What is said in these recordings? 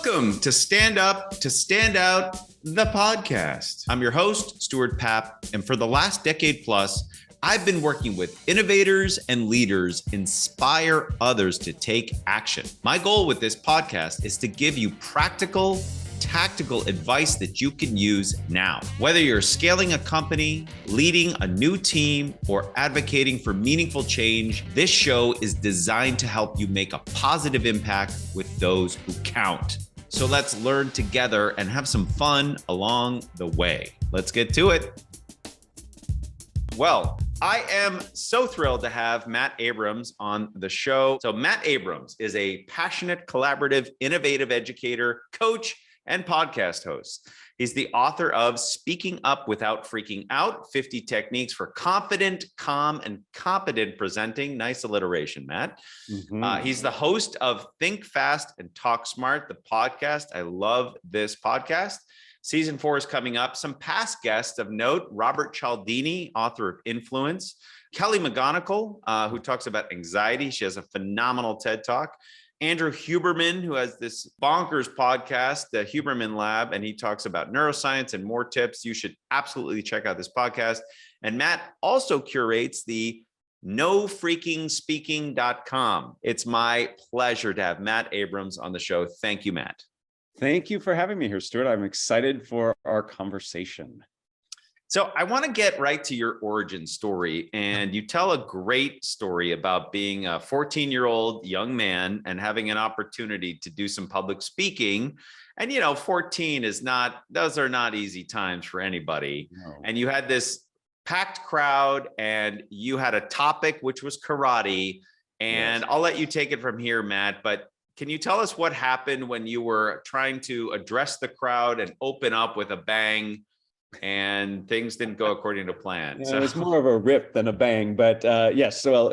Welcome to Stand Up to Stand Out, the podcast. I'm your host, Stuart Paap, and for the last decade plus, I've been working with innovators and leaders inspire others to take action. My goal with this podcast is to give you practical, tactical advice that you can use now. Whether you're scaling a company, leading a new team, or advocating for meaningful change, this show is designed to help you make a positive impact with those who count. So let's learn together and have some fun along the way. Let's get to it. Well, I am so thrilled to have Matt Abrams on the show. So Matt Abrams is a passionate, collaborative, innovative educator, coach, and podcast host. He's the author of Speaking Up Without Freaking Out, 50 Techniques for Confident, Calm, and Competent Presenting. Nice alliteration, Matt. He's the host of Think Fast and Talk Smart, the podcast. I love this podcast. Season 4 is coming up. Some past guests of note: Robert Cialdini, author of Influence; Kelly McGonigal, who talks about anxiety. She has a phenomenal TED Talk; Andrew Huberman, who has this bonkers podcast, the Huberman Lab, and he talks about neuroscience and more tips. You should absolutely check out this podcast. And Matt also curates the nofreakingspeaking.com. It's my pleasure to have Matt Abrams on the show. Thank you, Matt. Thank you for having me here, Stuart. I'm excited for our conversation. So I want to get right to your origin story. And you tell a great story about being a 14-year-old young man and having an opportunity to do some public speaking. And, 14 those are not easy times for anybody. No. And you had this packed crowd and you had a topic, which was karate. And yes. I'll let you take it from here, Matt. But can you tell us what happened when you were trying to address the crowd and open up with a bang and things didn't go according to plan? Yeah, so it was more of a rip than a bang, but yes. So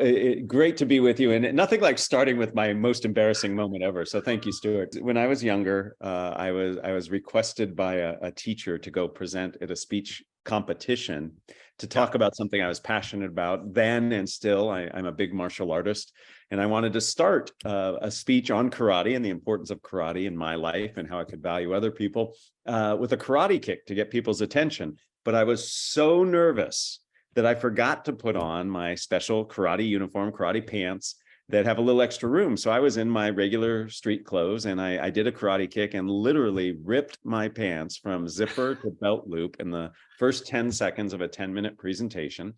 great to be with you, and nothing like starting with my most embarrassing moment ever. So thank you, Stuart. When I was younger, I was requested by a teacher to go present at a speech competition to talk about something I was passionate about then and still. I'm a big martial artist, and I wanted to start a speech on karate and the importance of karate in my life and how I could value other people with a karate kick to get people's attention. But I was so nervous that I forgot to put on my special karate uniform, karate pants that have a little extra room. So I was in my regular street clothes and I did a karate kick and literally ripped my pants from zipper to belt loop in the first 10 seconds of a 10-minute presentation.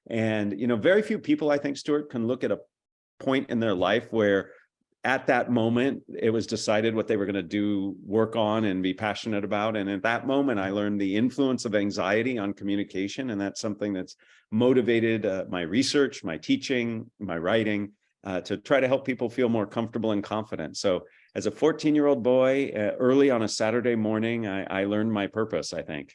And, very few people, I think, Stuart, can look at a point in their life where at that moment it was decided what they were going to do, work on, and be passionate about. And at that moment, I learned the influence of anxiety on communication. And that's something that's motivated my research, my teaching, my writing, to try to help people feel more comfortable and confident. So as a 14-year-old boy, early on a Saturday morning, I learned my purpose, I think.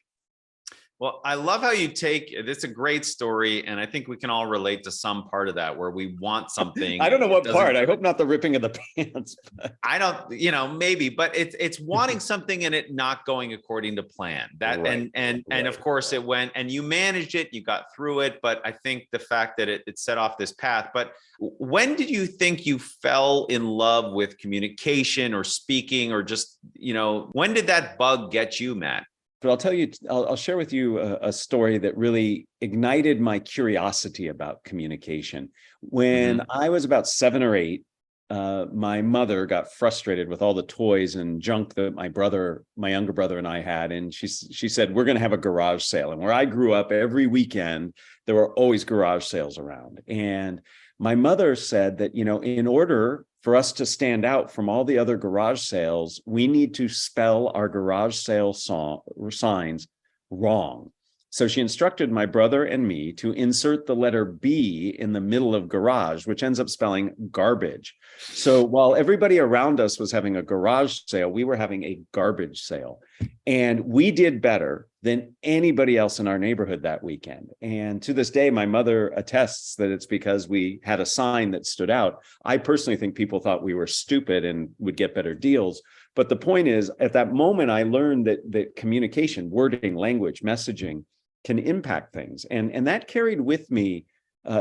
Well, I love how you take it's a great story. And I think we can all relate to some part of that where we want something. I don't know what part. I hope not the ripping of the pants. But. I don't, maybe, but it's wanting something and it not going according to plan. That right. And of course it went and you managed it, you got through it. But I think the fact that it set off this path. But when did you think you fell in love with communication or speaking or just, when did that bug get you, Matt? But I'll share with you a story that really ignited my curiosity about communication. When I was about 7 or 8, my mother got frustrated with all the toys and junk that my younger brother and I had. And she said, we're going to have a garage sale. And where I grew up, every weekend, there were always garage sales around. And my mother said that, in order for us to stand out from all the other garage sales, we need to spell our garage sale signs wrong. So she instructed my brother and me to insert the letter B in the middle of garage, which ends up spelling garbage. So while everybody around us was having a garage sale, we were having a garbage sale. And we did better than anybody else in our neighborhood that weekend. And to this day, my mother attests that it's because we had a sign that stood out. I personally think people thought we were stupid and would get better deals. But the point is, at that moment, I learned that communication, wording, language, messaging can impact things. And that carried with me.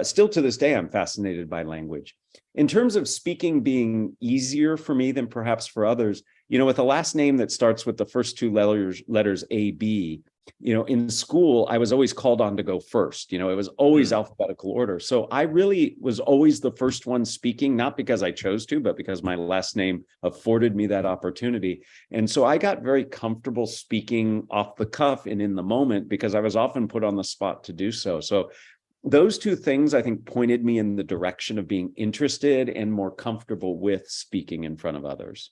Still to this day, I'm fascinated by language. In terms of speaking being easier for me than perhaps for others, with a last name that starts with the first two letters AB, in school, I was always called on to go first. It was always alphabetical order. So I really was always the first one speaking, not because I chose to, but because my last name afforded me that opportunity. And so I got very comfortable speaking off the cuff and in the moment because I was often put on the spot to do so. So those two things, I think, pointed me in the direction of being interested and more comfortable with speaking in front of others.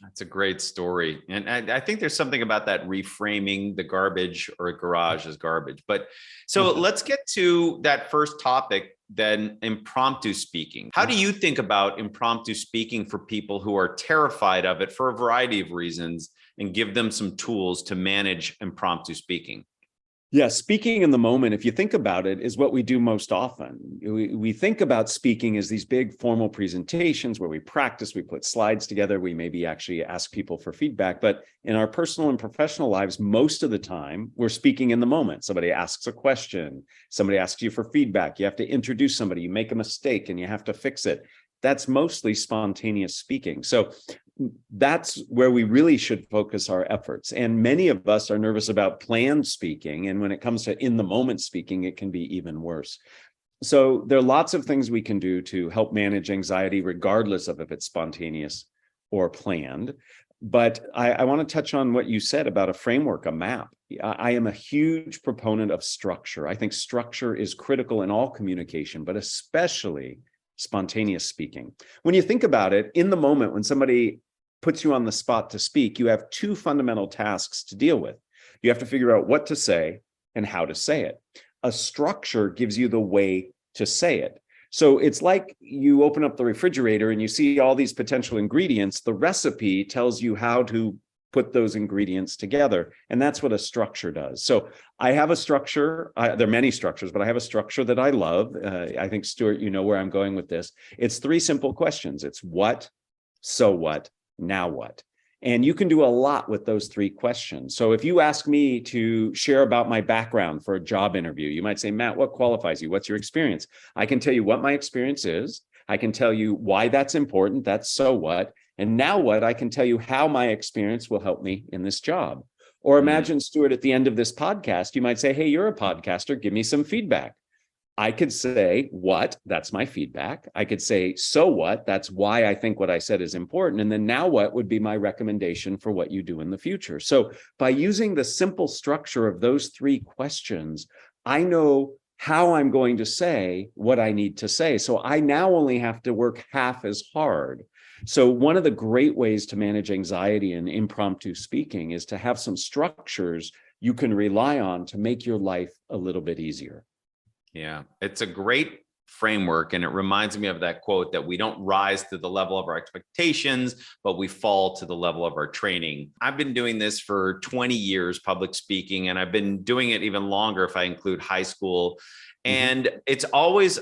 That's a great story. And I think there's something about that, reframing the garbage or garage as garbage. But so let's get to that first topic, then impromptu speaking. How do you think about impromptu speaking for people who are terrified of it for a variety of reasons, and give them some tools to manage impromptu speaking? Yeah, speaking in the moment, if you think about it, is what we do most often. We think about speaking as these big formal presentations where we practice, we put slides together, we maybe actually ask people for feedback. But in our personal and professional lives, most of the time, we're speaking in the moment. Somebody asks a question, somebody asks you for feedback, you have to introduce somebody, you make a mistake and you have to fix it. That's mostly spontaneous speaking. So that's where we really should focus our efforts. And many of us are nervous about planned speaking. And when it comes to in the moment speaking, it can be even worse. So there are lots of things we can do to help manage anxiety, regardless of if it's spontaneous or planned. But I want to touch on what you said about a framework, a map. I am a huge proponent of structure. I think structure is critical in all communication, but especially spontaneous speaking. When you think about it, in the moment, when somebody puts you on the spot to speak, you have two fundamental tasks to deal with. You have to figure out what to say and how to say it. A structure gives you the way to say it. So it's like you open up the refrigerator and you see all these potential ingredients. The recipe tells you how to put those ingredients together. And that's what a structure does. So I have a structure. There are many structures, but I have a structure that I love. I think, Stuart, you know where I'm going with this. It's three simple questions. It's what, so what, now what? And you can do a lot with those three questions. So if you ask me to share about my background for a job interview, you might say, Matt, what qualifies you? What's your experience? I can tell you what my experience is. I can tell you why that's important. That's so what. And now what, I can tell you how my experience will help me in this job. Or imagine, Stuart, at the end of this podcast, you might say, hey, you're a podcaster, give me some feedback. I could say, what, that's my feedback. I could say, so what, that's why I think what I said is important. And then now what would be my recommendation for what you do in the future. So by using the simple structure of those three questions, I know how I'm going to say what I need to say. So I now only have to work half as hard. So one of the great ways to manage anxiety and impromptu speaking is to have some structures you can rely on to make your life a little bit easier. Yeah, it's a great framework. And it reminds me of that quote that we don't rise to the level of our expectations, but we fall to the level of our training. I've been doing this for 20 years, public speaking, and I've been doing it even longer if I include high school. And it's always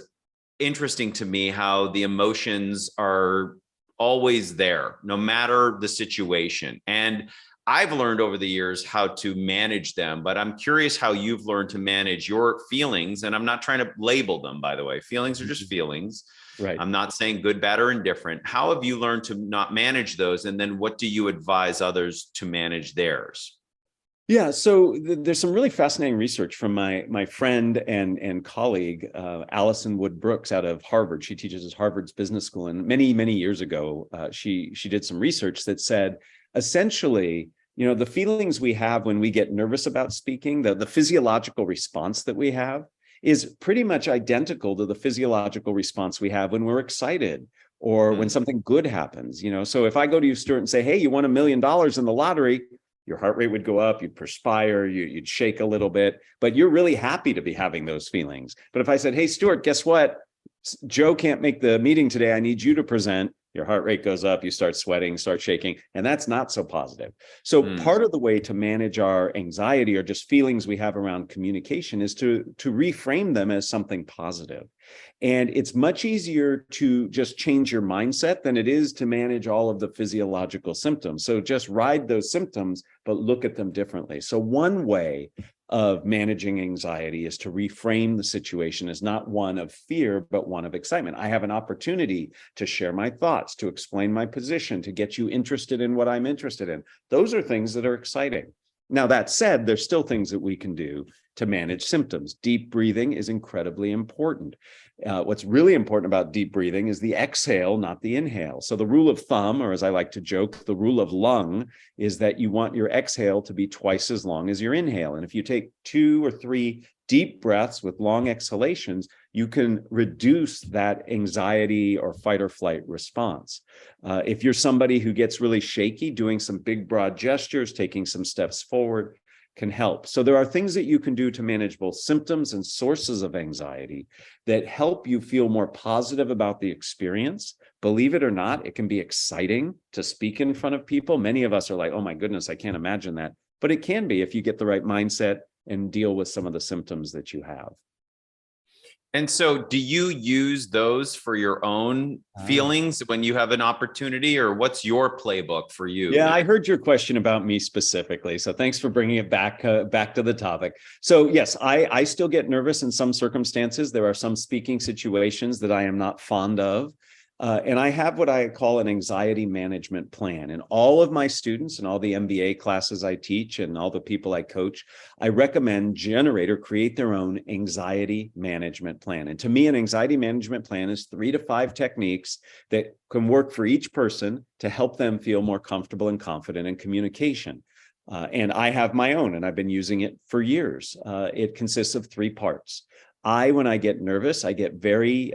interesting to me how the emotions are always there, no matter the situation. And I've learned over the years how to manage them, but I'm curious how you've learned to manage your feelings. And I'm not trying to label them, by the way. Feelings are just feelings. Right. I'm not saying good, bad, or indifferent. How have you learned to not manage those? And then what do you advise others to manage theirs? Yeah, so there's some really fascinating research from my friend and colleague, Allison Wood Brooks out of Harvard. She teaches at Harvard's business school. And many years ago, she did some research that said, essentially, the feelings we have when we get nervous about speaking, the physiological response that we have is pretty much identical to the physiological response we have when we're excited or when something good happens. So if I go to you, Stuart, and say, hey, you won $1 million in the lottery, your heart rate would go up, you'd perspire, you'd shake a little bit, but you're really happy to be having those feelings. But if I said, hey, Stuart, guess what? Joe can't make the meeting today. I need you to present. Your heart rate goes up, you start sweating, start shaking, and that's not so positive. So part of the way to manage our anxiety or just feelings we have around communication is to reframe them as something positive. And it's much easier to just change your mindset than it is to manage all of the physiological symptoms. So just ride those symptoms, but look at them differently. So one way of managing anxiety is to reframe the situation as not one of fear, but one of excitement. I have an opportunity to share my thoughts, to explain my position, to get you interested in what I'm interested in. Those are things that are exciting. Now, that said, there's still things that we can do to manage symptoms. Deep breathing is incredibly important. What's really important about deep breathing is the exhale, not the inhale. So the rule of thumb, or as I like to joke, the rule of lung, is that you want your exhale to be twice as long as your inhale. And if you take 2 or 3 deep breaths with long exhalations, you can reduce that anxiety or fight or flight response. If you're somebody who gets really shaky, doing some big broad gestures, taking some steps forward can help. So there are things that you can do to manage both symptoms and sources of anxiety that help you feel more positive about the experience. Believe it or not, it can be exciting to speak in front of people. Many of us are like, oh my goodness, I can't imagine that. But it can be if you get the right mindset and deal with some of the symptoms that you have. And so do you use those for your own feelings when you have an opportunity, or what's your playbook for you? Yeah, I heard your question about me specifically. So thanks for bringing it back to the topic. So yes, I still get nervous in some circumstances. There are some speaking situations that I am not fond of. And I have what I call an anxiety management plan. And all of my students and all the MBA classes I teach and all the people I coach, I recommend generate or create their own anxiety management plan. And to me, an anxiety management plan is 3 to 5 techniques that can work for each person to help them feel more comfortable and confident in communication. And I have my own, and I've been using it for years. It consists of 3 parts. When I get nervous, I get very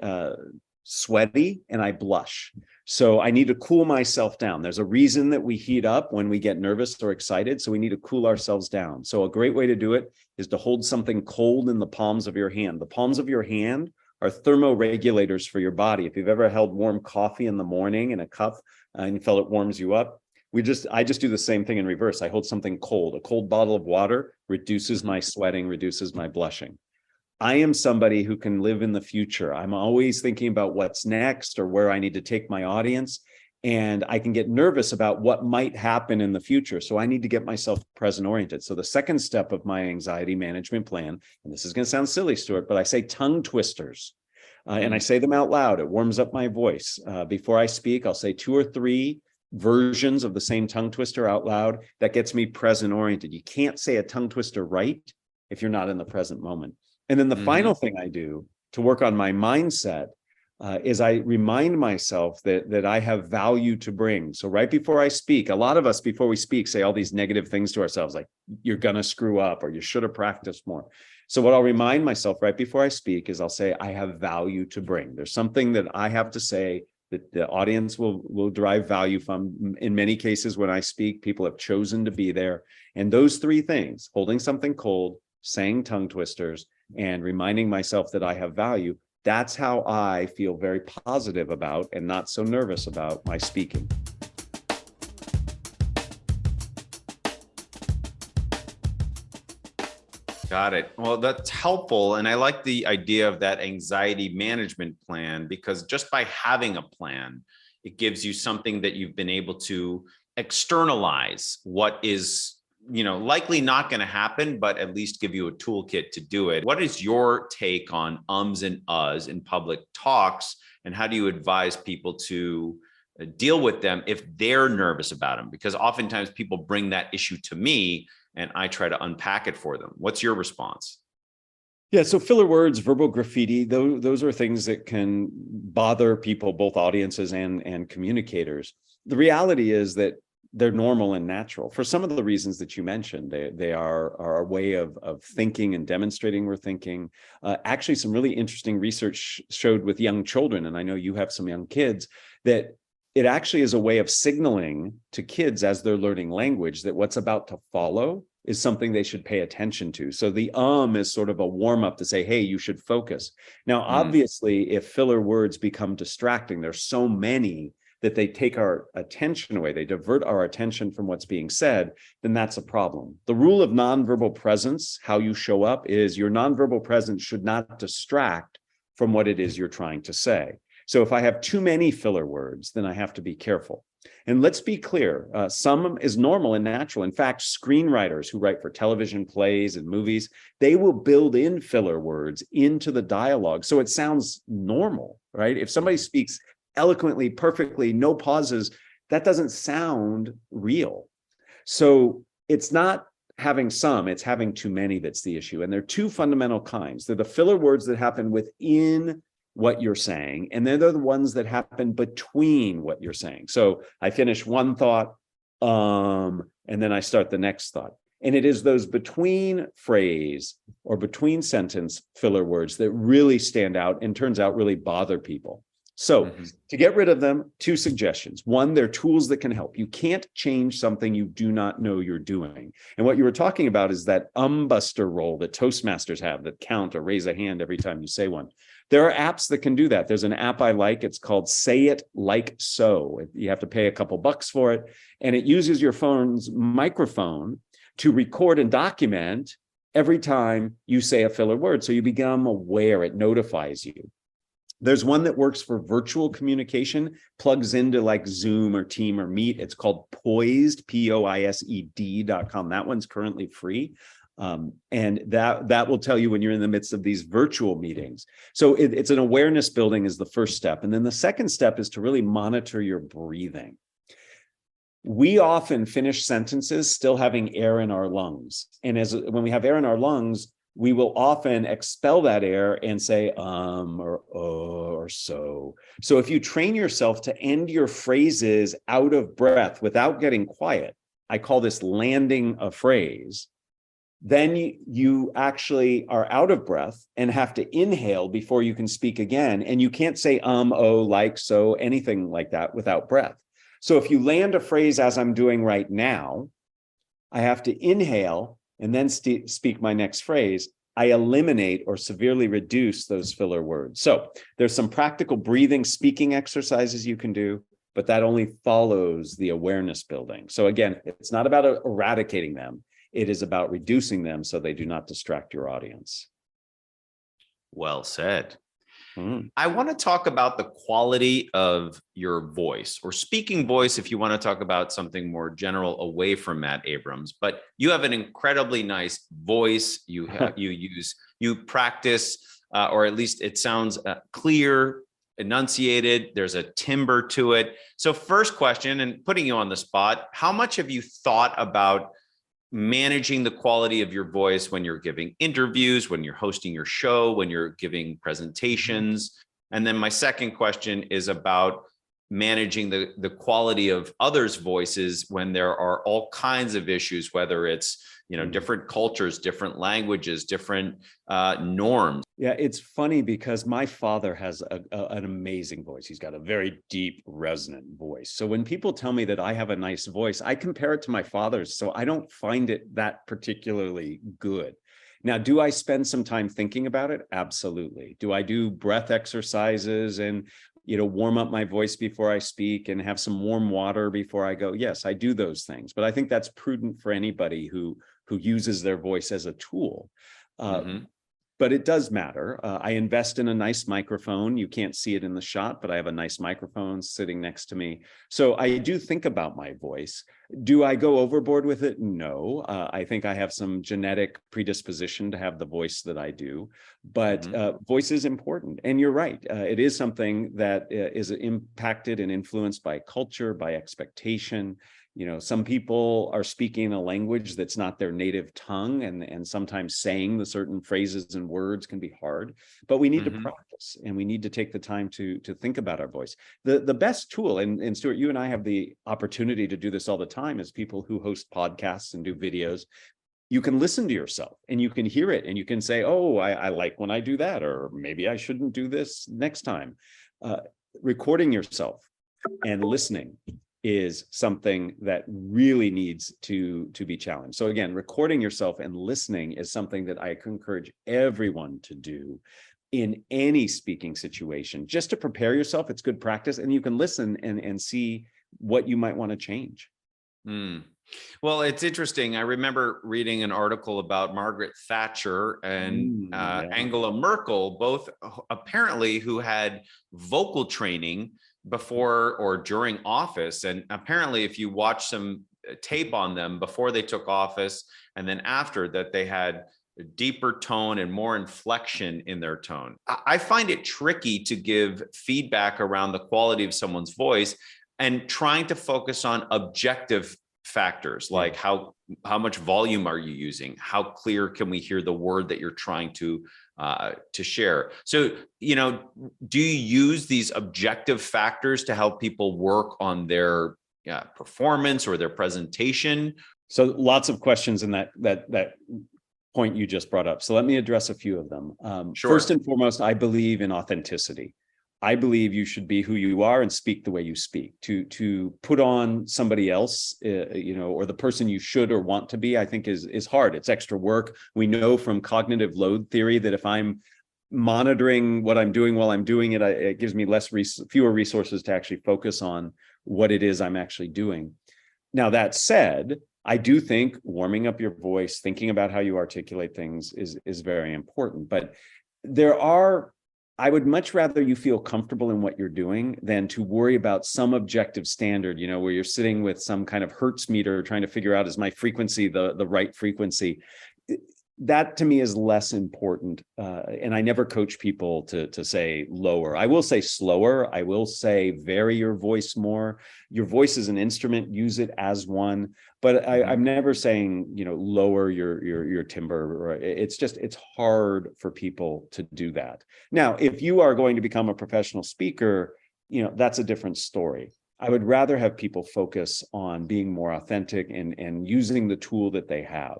sweaty and I blush. So I need to cool myself down. There's a reason that we heat up when we get nervous or excited. So we need to cool ourselves down. So a great way to do it is to hold something cold in the palms of your hand. The palms of your hand are thermoregulators for your body. If you've ever held warm coffee in the morning in a cup and you felt it warms you up, I just do the same thing in reverse. I hold something cold. A cold bottle of water reduces my sweating, reduces my blushing. I am somebody who can live in the future. I'm always thinking about what's next or where I need to take my audience. And I can get nervous about what might happen in the future. So I need to get myself present oriented. So the second step of my anxiety management plan, and this is going to sound silly, Stuart, but I say tongue twisters. And I say them out loud. It warms up my voice. Before I speak, I'll say 2 or 3 versions of the same tongue twister out loud. That gets me present oriented. You can't say a tongue twister right if you're not in the present moment. And then the final thing I do to work on my mindset is I remind myself that I have value to bring. So right before I speak, a lot of us before we speak say all these negative things to ourselves, like you're going to screw up or you should have practiced more. So what I'll remind myself right before I speak is I'll say, I have value to bring. There's something that I have to say that the audience will derive value from. In many cases, when I speak, people have chosen to be there. And those 3 things, holding something cold, saying tongue twisters, and reminding myself that I have value, that's how I feel very positive about and not so nervous about my speaking. Got it. Well, that's helpful. And I like the idea of that anxiety management plan, because just by having a plan, it gives you something that you've been able to externalize what is likely not going to happen, but at least give you a toolkit to do it. What is your take on ums and uhs in public talks, and how do you advise people to deal with them if they're nervous about them? Because oftentimes people bring that issue to me and I try to unpack it for them. What's your response? Yeah, so filler words, verbal graffiti, those are things that can bother people, both audiences and communicators. The reality is that they're normal and natural for some of the reasons that you mentioned. They are a way of thinking and demonstrating we're thinking. Actually, some really interesting research showed with young children, and I know you have some young kids, that it actually is a way of signaling to kids as they're learning language that what's about to follow is something they should pay attention to. So the is sort of a warm up to say, hey, you should focus. Now, obviously, if filler words become distracting, there's so many that they take our attention away, they divert our attention from what's being said, then that's a problem. The rule of nonverbal presence, how you show up, is your nonverbal presence should not distract from what it is you're trying to say. So if I have too many filler words, then I have to be careful. And let's be clear, some is normal and natural. In fact, screenwriters who write for television plays and movies, they will build in filler words into the dialogue so it sounds normal, right? If somebody speaks eloquently, perfectly, no pauses, that doesn't sound real. So it's not having some, it's having too many that's the issue. And there are two fundamental kinds. They're the filler words that happen within what you're saying, and then they're the ones that happen between what you're saying. So I finish one thought, and then I start the next thought. And it is those between phrase or between sentence filler words that really stand out and turns out really bother people. So to get rid of them, two suggestions. One, they're tools that can help. You can't change something you do not know you're doing. And what you were talking about is that buster role that Toastmasters have that count or raise a hand every time you say one. There are apps that can do that. There's an app I like. It's called Say It Like So. You have to pay a couple bucks for it. And it uses your phone's microphone to record and document every time you say a filler word. So you become aware, it notifies you. There's one that works for virtual communication, plugs into like Zoom or Team or Meet. It's called Poised, POISED.com. That one's currently free. And that will tell you when you're in the midst of these virtual meetings. So it's an awareness building is the first step. And then the second step is to really monitor your breathing. We often finish sentences still having air in our lungs. And when we have air in our lungs, we will often expel that air and say or oh or so. So if you train yourself to end your phrases out of breath without getting quiet, I call this landing a phrase, then you actually are out of breath and have to inhale before you can speak again. And you can't say oh, like, so, anything like that without breath. So if you land a phrase as I'm doing right now, I have to inhale and then speak my next phrase. I eliminate or severely reduce those filler words. So there's some practical breathing, speaking exercises you can do, but that only follows the awareness building. So again, it's not about eradicating them. It is about reducing them so they do not distract your audience. Well said. I want to talk about the quality of your voice or speaking voice if you want to talk about something more general away from Matt Abrams. But you have an incredibly nice voice. You practice, or at least it sounds clear, enunciated. There's a timbre to it. So first question, and putting you on the spot, how much have you thought about managing the quality of your voice when you're giving interviews, when you're hosting your show, when you're giving presentations? And then my second question is about managing the quality of others' voices when there are all kinds of issues, whether it's, different cultures, different languages, different norms. Yeah, it's funny because my father has an amazing voice. He's got a very deep, resonant voice. So when people tell me that I have a nice voice, I compare it to my father's. So I don't find it that particularly good. Now, do I spend some time thinking about it? Absolutely. Do I do breath exercises and warm up my voice before I speak and have some warm water before I go? Yes, I do those things. But I think that's prudent for anybody who uses their voice as a tool. But it does matter. I invest in a nice microphone. You can't see it in the shot, but I have a nice microphone sitting next to me. So I do think about my voice. Do I go overboard with it? No. I think I have some genetic predisposition to have the voice that I do, but voice is important. And you're right. It is something that is impacted and influenced by culture, by expectation. Some people are speaking a language that's not their native tongue, and sometimes saying the certain phrases and words can be hard, but we need to practice and we need to take the time to think about our voice. The best tool, and Stuart, you and I have the opportunity to do this all the time as people who host podcasts and do videos. You can listen to yourself and you can hear it and you can say, oh, I like when I do that, or maybe I shouldn't do this next time. Recording yourself and listening is something that really needs to be challenged. So again, recording yourself and listening is something that I encourage everyone to do in any speaking situation, just to prepare yourself. It's good practice, and you can listen and see what you might want to change. Well, it's interesting. I remember reading an article about Margaret Thatcher and Angela Merkel, both apparently who had vocal training before or during office. And apparently, if you watch some tape on them before they took office and then after, that they had a deeper tone and more inflection in their tone. I find it tricky to give feedback around the quality of someone's voice and trying to focus on objective factors like how much volume are you using? How clear can we hear the word that you're trying to share? So, do you use these objective factors to help people work on their performance or their presentation? So lots of questions in that point you just brought up. So let me address a few of them. Sure. First and foremost, I believe in authenticity. I believe you should be who you are and speak the way you speak. To put on somebody else, or the person you should or want to be, I think is hard. It's extra work. We know from cognitive load theory that if I'm monitoring what I'm doing while I'm doing it, it gives me fewer resources to actually focus on what it is I'm actually doing. Now, that said, I do think warming up your voice, thinking about how you articulate things is very important. But I would much rather you feel comfortable in what you're doing than to worry about some objective standard, where you're sitting with some kind of Hertz meter trying to figure out, is my frequency the right frequency? That to me is less important. And I never coach people to say lower. I will say slower. I will say vary your voice more. Your voice is an instrument, use it as one. But I'm never saying, lower your timbre. It's hard for people to do that. Now, if you are going to become a professional speaker, that's a different story. I would rather have people focus on being more authentic and using the tool that they have.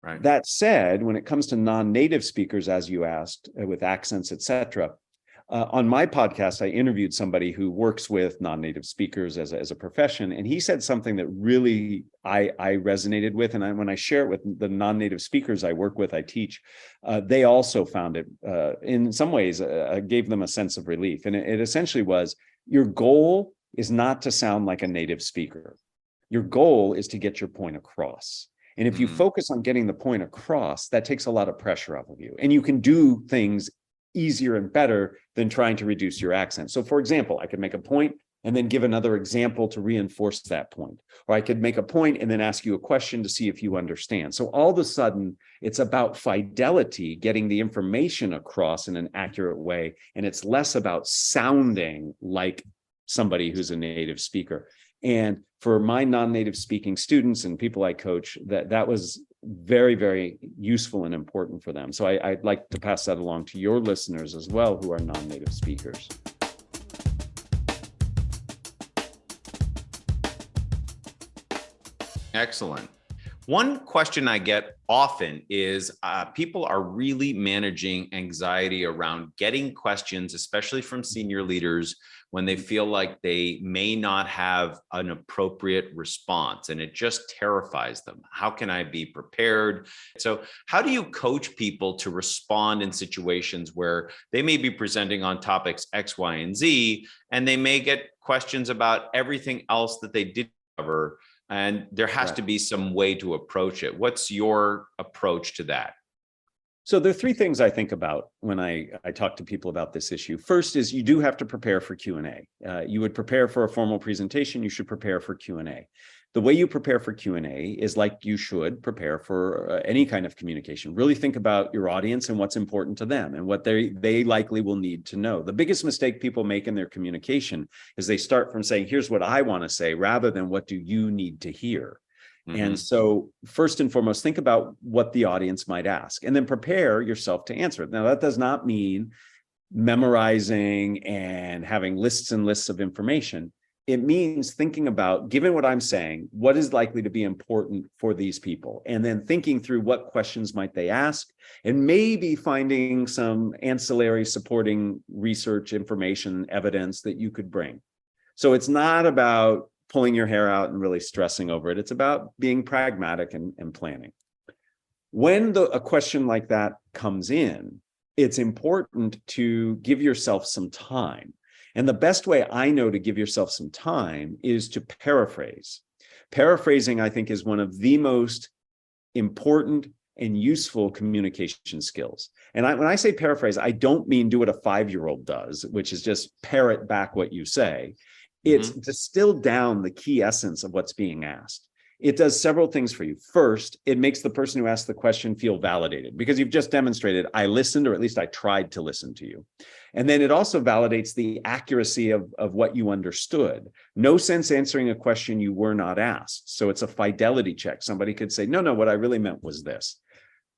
Right. That said, when it comes to non-native speakers, as you asked, with accents, et cetera, on my podcast, I interviewed somebody who works with non-native speakers as a profession, and he said something that really I resonated with. And when I share it with the non-native speakers I work with, I teach, they also found it, in some ways, gave them a sense of relief. And it essentially was, your goal is not to sound like a native speaker. Your goal is to get your point across. And if you focus on getting the point across, that takes a lot of pressure off of you. And you can do things easier and better than trying to reduce your accent. So for example, I could make a point and then give another example to reinforce that point. Or I could make a point and then ask you a question to see if you understand. So all of a sudden, it's about fidelity, getting the information across in an accurate way. And it's less about sounding like somebody who's a native speaker. And for my non-native speaking students and people I coach, that was very, very useful and important for them. So I'd like to pass that along to your listeners as well, who are non-native speakers. Excellent. One question I get often is people are really managing anxiety around getting questions, especially from senior leaders, when they feel like they may not have an appropriate response, and it just terrifies them. How can I be prepared? So how do you coach people to respond in situations where they may be presenting on topics X, Y, and Z, and they may get questions about everything else that they did cover? And there has to be some way to approach it. What's your approach to that? So there are three things I think about when I talk to people about this issue. First is you do have to prepare for Q&A. You would prepare for a formal presentation. You should prepare for Q&A. The way you prepare for Q&A is like you should prepare for any kind of communication. Really think about your audience and what's important to them and what they likely will need to know. The biggest mistake people make in their communication is they start from saying, here's what I want to say, rather than what do you need to hear. And so first and foremost, think about what the audience might ask and then prepare yourself to answer it. Now, that does not mean memorizing and having lists and lists of information. It means thinking about, given what I'm saying, what is likely to be important for these people, and then thinking through what questions might they ask, and maybe finding some ancillary supporting research, information, evidence that you could bring. So it's not about pulling your hair out and really stressing over it. It's about being pragmatic and planning. When a question like that comes in, it's important to give yourself some time. And the best way I know to give yourself some time is to paraphrase. Paraphrasing, I think, is one of the most important and useful communication skills. And when I say paraphrase, I don't mean do what a 5-year-old does, which is just parrot back what you say. It's distilled down the key essence of what's being asked. It does several things for you. First, it makes the person who asked the question feel validated because you've just demonstrated, I listened, or at least I tried to listen to you. And then it also validates the accuracy of what you understood. No sense answering a question you were not asked. So it's a fidelity check. Somebody could say, no, what I really meant was this.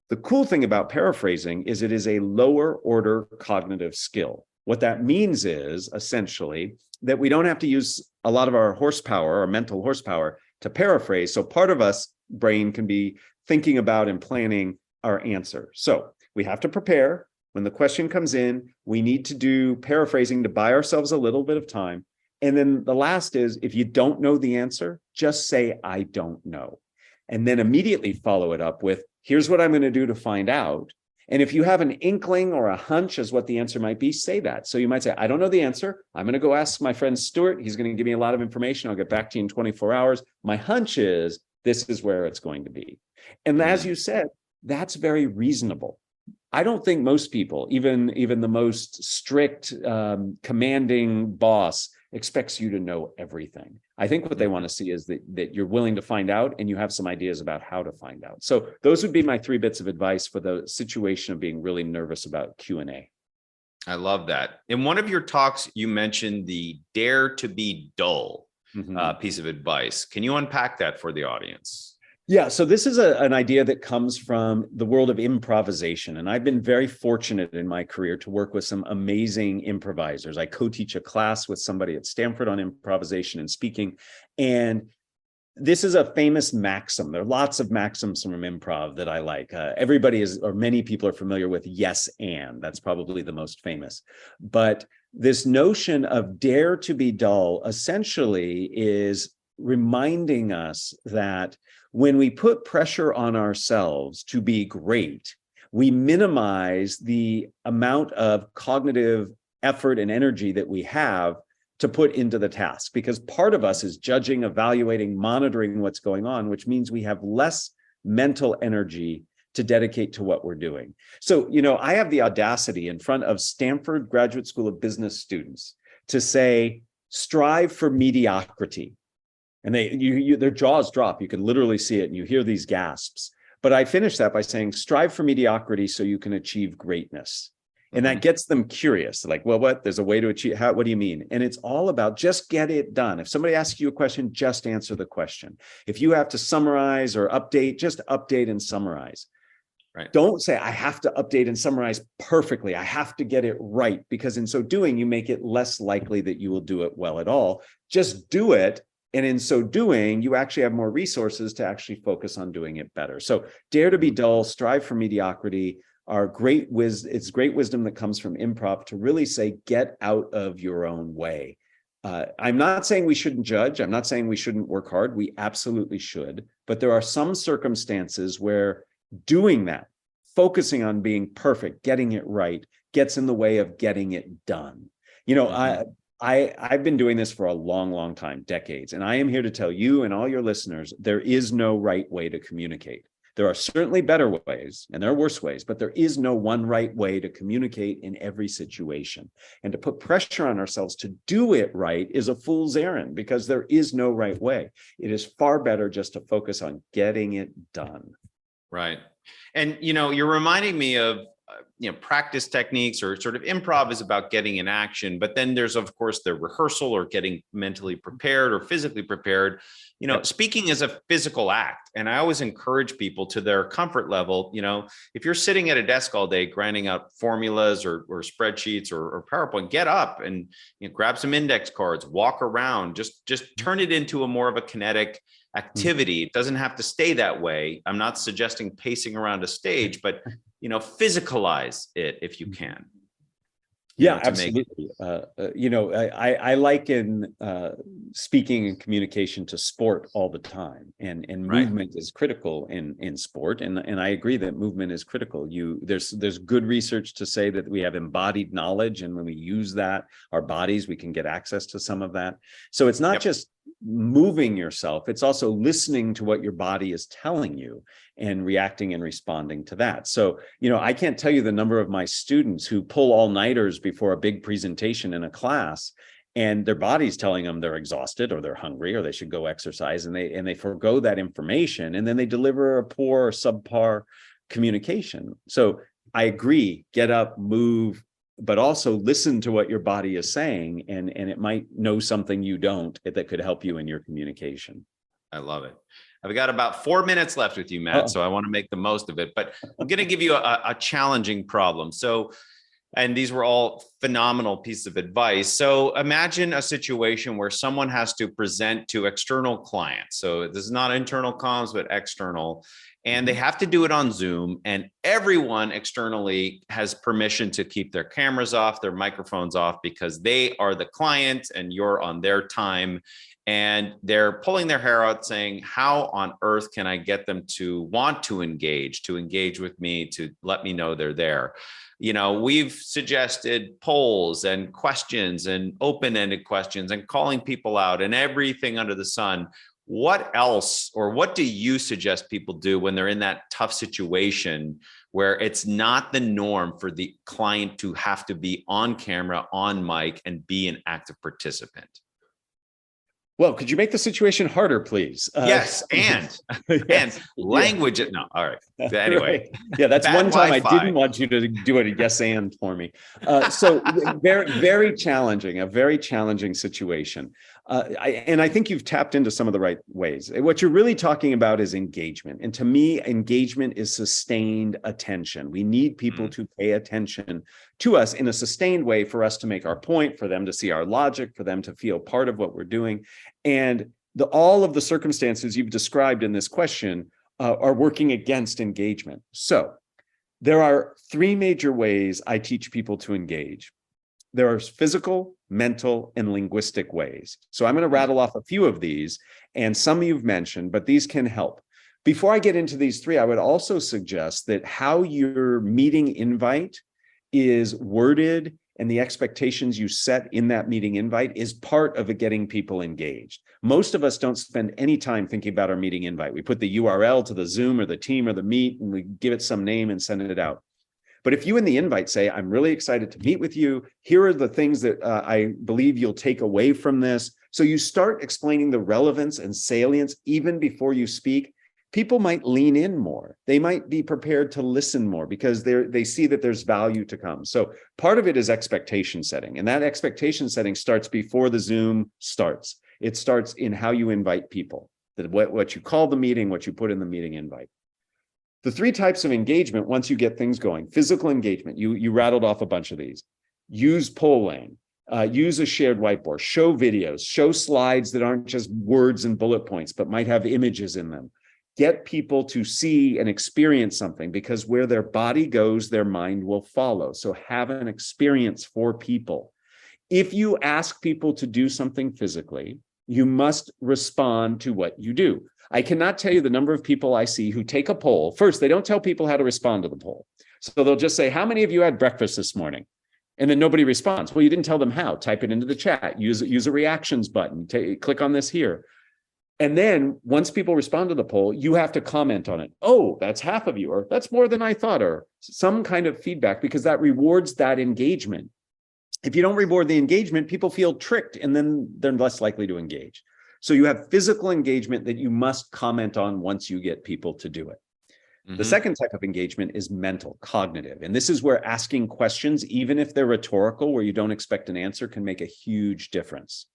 The cool thing about paraphrasing is it is a lower order cognitive skill. What that means is essentially that we don't have to use a lot of our horsepower, our mental horsepower, to paraphrase. So part of us brain can be thinking about and planning our answer. So we have to prepare. When the question comes in, we need to do paraphrasing to buy ourselves a little bit of time. And then the last is, if you don't know the answer, just say, I don't know. And then immediately follow it up with, here's what I'm going to do to find out. And if you have an inkling or a hunch as what the answer might be, say that. So you might say, I don't know the answer. I'm going to go ask my friend Stuart. He's going to give me a lot of information. I'll get back to you in 24 hours. My hunch is this is where it's going to be. And as you said, that's very reasonable. I don't think most people, even the most strict, commanding boss, expects you to know everything. I think what they want to see is that you're willing to find out and you have some ideas about how to find out. So those would be my 3 bits of advice for the situation of being really nervous about Q&A. I love that. In one of your talks, you mentioned the dare to be dull piece of advice. Can you unpack that for the audience? Yeah, so this is an idea that comes from the world of improvisation. And I've been very fortunate in my career to work with some amazing improvisers. I co-teach a class with somebody at Stanford on improvisation and speaking. And this is a famous maxim. There are lots of maxims from improv that I like. Everybody is, or many people are familiar with yes and. That's probably the most famous. But this notion of dare to be dull essentially is reminding us that when we put pressure on ourselves to be great, we minimize the amount of cognitive effort and energy that we have to put into the task, because part of us is judging, evaluating, monitoring what's going on, which means we have less mental energy to dedicate to what we're doing. So, I have the audacity in front of Stanford Graduate School of Business students to say, strive for mediocrity. And their jaws drop. You can literally see it and you hear these gasps. But I finish that by saying, strive for mediocrity so you can achieve greatness. And that gets them curious. Like, well, what? There's a way to achieve, what do you mean? And it's all about just get it done. If somebody asks you a question, just answer the question. If you have to summarize or update, just update and summarize. Right. Don't say, I have to update and summarize perfectly. I have to get it right, because in so doing, you make it less likely that you will do it well at all. Just do it. And in so doing, you actually have more resources to actually focus on doing it better. So dare to be dull, strive for mediocrity. It's great wisdom that comes from improv to really say, get out of your own way. I'm not saying we shouldn't judge. I'm not saying we shouldn't work hard. We absolutely should. But there are some circumstances where doing that, focusing on being perfect, getting it right, gets in the way of getting it done. I've been doing this for a long, long time, decades, and I am here to tell you and all your listeners, there is no right way to communicate. There are certainly better ways and there are worse ways, but there is no one right way to communicate in every situation. And to put pressure on ourselves to do it right is a fool's errand, because there is no right way. It is far better just to focus on getting it done. Right. And, you're reminding me of practice techniques, or sort of improv is about getting in action, but then there's of course the rehearsal or getting mentally prepared or physically prepared. Speaking is a physical act, and I always encourage people to their comfort level. If you're sitting at a desk all day grinding out formulas or spreadsheets or PowerPoint, get up and grab some index cards, walk around, just turn it into a more of a kinetic activity. It doesn't have to stay that way. I'm not suggesting pacing around a stage, but physicalize it if you can. Yeah, absolutely. I liken speaking and communication to sport all the time, and movement is critical in sport, and I agree that movement is critical. There's good research to say that we have embodied knowledge, and when we use that, our bodies, we can get access to some of that. So it's not just moving yourself. It's also listening to what your body is telling you and reacting and responding to that. So, I can't tell you the number of my students who pull all-nighters before a big presentation in a class, and their body's telling them they're exhausted or they're hungry or they should go exercise, and they forego that information, and then they deliver a poor or subpar communication. So I agree, get up, move, but also listen to what your body is saying, and it might know something you don't that could help you in your communication. I love it. I've got about 4 minutes left with you, Matt, so I want to make the most of it, but I'm going to give you a challenging problem. So, and these were all phenomenal pieces of advice. So imagine a situation where someone has to present to external clients. So this is not internal comms, but external. And they have to do it on Zoom, and everyone externally has permission to keep their cameras off, their microphones off, because they are the client and you're on their time. And they're pulling their hair out saying, how on earth can I get them to want to engage with me, to let me know they're there? We've suggested polls and questions and open-ended questions and calling people out and everything under the sun. What else, or what do you suggest people do when they're in that tough situation where it's not the norm for the client to have to be on camera, on mic, and be an active participant? Well, could you make the situation harder, please? Yes, and language. No, all right. Anyway, right. Yeah, that's one time Wi-Fi. I didn't want you to do a yes and for me. So very, very challenging, a very challenging situation. I think you've tapped into some of the right ways. What you're really talking about is engagement. And to me, engagement is sustained attention. We need people to pay attention to us in a sustained way for us to make our point, for them to see our logic, for them to feel part of what we're doing. And all of the circumstances you've described in this question are working against engagement. So there are three major ways I teach people to engage. There are physical, mental, and linguistic ways. So I'm going to rattle off a few of these, and some you've mentioned, but these can help. Before I get into these three, I would also suggest that how your meeting invite is worded and the expectations you set in that meeting invite is part of getting people engaged. Most of us don't spend any time thinking about our meeting invite. We put the URL to the Zoom or the Team or the Meet, and we give it some name and send it out. But if you in the invite say, I'm really excited to meet with you, here are the things that I believe you'll take away from this. So you start explaining the relevance and salience even before you speak. People might lean in more. They might be prepared to listen more because they see that there's value to come. So part of it is expectation setting. And that expectation setting starts before the Zoom starts. It starts in how you invite people, that what you call the meeting, what you put in the meeting invite. The three types of engagement, once you get things going: physical engagement, you rattled off a bunch of these. Use polling, use a shared whiteboard, show videos, show slides that aren't just words and bullet points, but might have images in them. Get people to see and experience something, because where their body goes, their mind will follow. So have an experience for people. If you ask people to do something physically, you must respond to what you do. I cannot tell you the number of people I see who take a poll. First, they don't tell people how to respond to the poll. So they'll just say, how many of you had breakfast this morning? And then nobody responds. Well, you didn't tell them how. Type it into the chat. Use a reactions button. Click on this here. And then once people respond to the poll, you have to comment on it. Oh, that's half of you, or that's more than I thought, or some kind of feedback, because that rewards that engagement. If you don't reward the engagement, people feel tricked, and then they're less likely to engage. So you have physical engagement that you must comment on once you get people to do it. The second type of engagement is mental, cognitive. And this is where asking questions, even if they're rhetorical, where you don't expect an answer, can make a huge difference.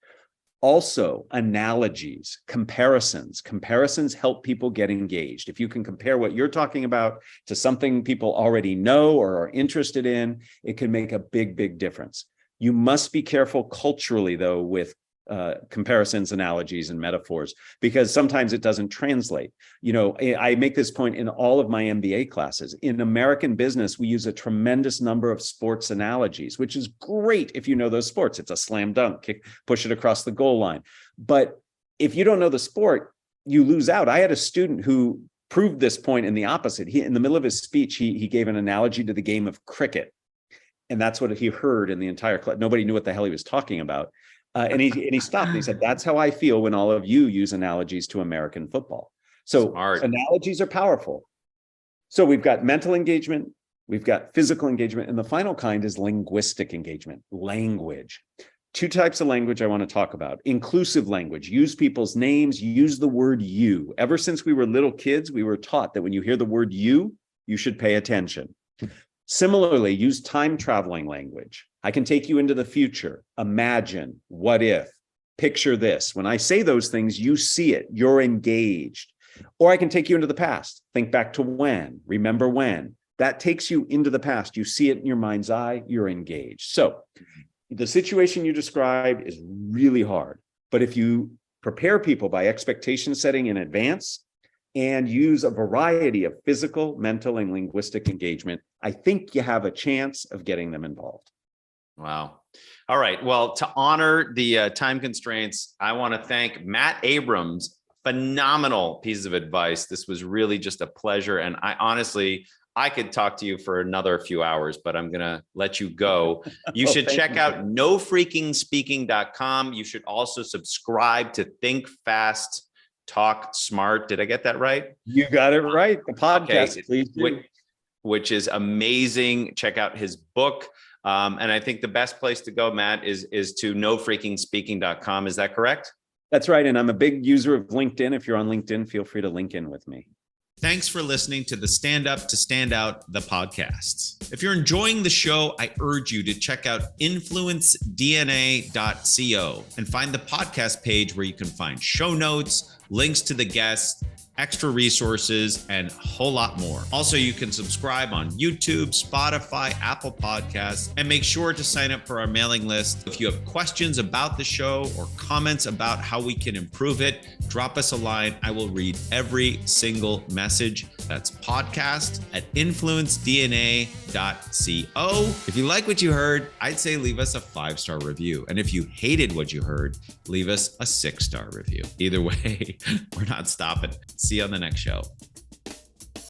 Also, analogies, comparisons. Comparisons help people get engaged. If you can compare what you're talking about to something people already know or are interested in, it can make a big, big difference. You must be careful culturally, though, with comparisons, analogies, and metaphors, because sometimes it doesn't translate. I make this point in all of my MBA classes. In American business, we use a tremendous number of sports analogies, which is great if you know those sports. It's a slam dunk, push it across the goal line. But if you don't know the sport, you lose out. I had a student who proved this point in the opposite. In the middle of his speech, he gave an analogy to the game of cricket. And that's what he heard in the entire class. Nobody knew what the hell he was talking about. And he stopped and he said, that's how I feel when all of you use analogies to American football. So Smart. Analogies are powerful. So we've got mental engagement, we've got physical engagement, and the final kind is linguistic engagement, language. Two types of language I want to talk about. Inclusive language, use people's names, use the word you. Ever since we were little kids, we were taught that when you hear the word you should pay attention. Similarly, use time traveling language. I can take you into the future, imagine, what if, picture this. When I say those things, you see it, you're engaged. Or I can take you into the past, think back to when, remember when. That takes you into the past. You see it in your mind's eye, you're engaged. So the situation you described is really hard, but if you prepare people by expectation setting in advance and use a variety of physical, mental, and linguistic engagement, I think you have a chance of getting them involved. Wow. All right. Well, to honor the time constraints, I want to thank Matt Abrams. Phenomenal piece of advice. This was really just a pleasure. And I could talk to you for another few hours, but I'm going to let you go. You should check out nofreakingspeaking.com. You should also subscribe to Think Fast, Talk Smart. Did I get that right? You got it right. The podcast, please do. Which is amazing. Check out his book. And I think the best place to go, Matt, is to nofreakingspeaking.com. Is that correct? That's right. And I'm a big user of LinkedIn. If you're on LinkedIn, feel free to link in with me. Thanks for listening to the Stand Up to Stand Out, the podcast. If you're enjoying the show, I urge you to check out influencedna.co and find the podcast page where you can find show notes, links to the guests, extra resources, and a whole lot more. Also, you can subscribe on YouTube, Spotify, Apple Podcasts, and make sure to sign up for our mailing list. If you have questions about the show or comments about how we can improve it, drop us a line. I will read every single message. That's podcast@influencedna.co. If you like what you heard, I'd say leave us a 5-star review. And if you hated what you heard, leave us a 6-star review. Either way, we're not stopping. See you on the next show.